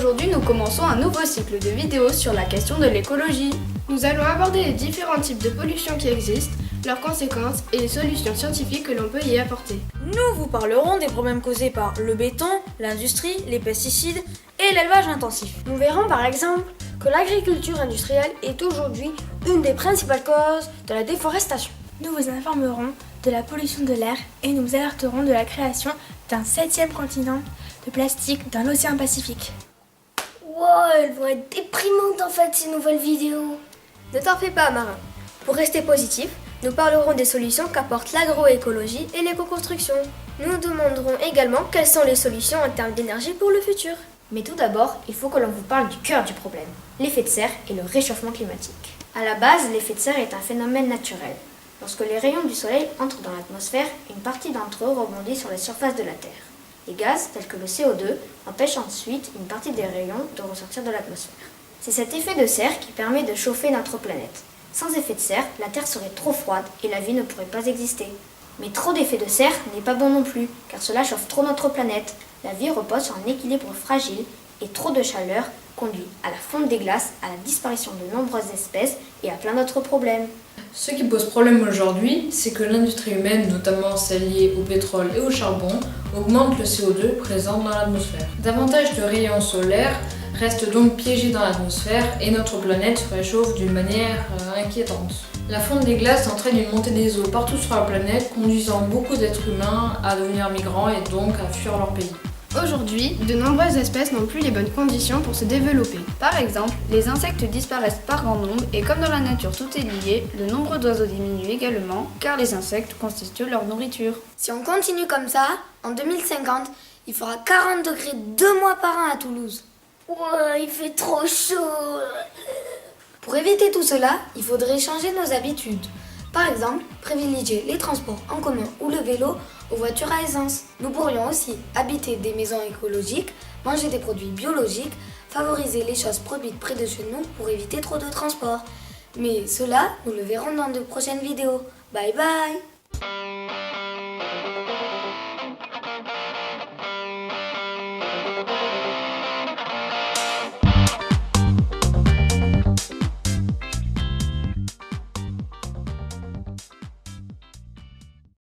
Aujourd'hui, nous commençons un nouveau cycle de vidéos sur la question de l'écologie. Nous allons aborder les différents types de pollution qui existent, leurs conséquences et les solutions scientifiques que l'on peut y apporter. Nous vous parlerons des problèmes causés par le béton, l'industrie, les pesticides et l'élevage intensif. Nous verrons par exemple que l'agriculture industrielle est aujourd'hui une des principales causes de la déforestation. Nous vous informerons de la pollution de l'air et nous vous alerterons de la création d'un 7e continent de plastique dans l'océan Pacifique. Wow, elles vont être déprimantes en fait ces nouvelles vidéos. Ne t'en fais pas, Marin. Pour rester positif, nous parlerons des solutions qu'apporte l'agroécologie et l'éco-construction. Nous demanderons également quelles sont les solutions en termes d'énergie pour le futur. Mais tout d'abord, il faut que l'on vous parle du cœur du problème, l'effet de serre et le réchauffement climatique. À la base, l'effet de serre est un phénomène naturel. Lorsque les rayons du soleil entrent dans l'atmosphère, une partie d'entre eux rebondit sur la surface de la Terre. Les gaz, tels que le CO2, empêchent ensuite une partie des rayons de ressortir de l'atmosphère. C'est cet effet de serre qui permet de chauffer notre planète. Sans effet de serre, la Terre serait trop froide et la vie ne pourrait pas exister. Mais trop d'effet de serre n'est pas bon non plus, car cela chauffe trop notre planète. La vie repose sur un équilibre fragile et trop de chaleur conduit à la fonte des glaces, à la disparition de nombreuses espèces et à plein d'autres problèmes. Ce qui pose problème aujourd'hui, c'est que l'industrie humaine, notamment celle liée au pétrole et au charbon, augmente le CO2 présent dans l'atmosphère. Davantage de rayons solaires restent donc piégés dans l'atmosphère et notre planète se réchauffe d'une manière inquiétante. La fonte des glaces entraîne une montée des eaux partout sur la planète, conduisant beaucoup d'êtres humains à devenir migrants et donc à fuir leur pays. Aujourd'hui, de nombreuses espèces n'ont plus les bonnes conditions pour se développer. Par exemple, les insectes disparaissent par grand nombre et comme dans la nature tout est lié, le nombre d'oiseaux diminue également car les insectes constituent leur nourriture. Si on continue comme ça, en 2050, il fera 40 degrés 2 mois par an à Toulouse. Ouais, il fait trop chaud. Pour éviter tout cela, il faudrait changer nos habitudes. Par exemple, privilégier les transports en commun ou le vélo aux voitures à essence. Nous pourrions aussi habiter des maisons écologiques, manger des produits biologiques, favoriser les choses produites près de chez nous pour éviter trop de transport. Mais cela, nous le verrons dans de prochaines vidéos. Bye bye!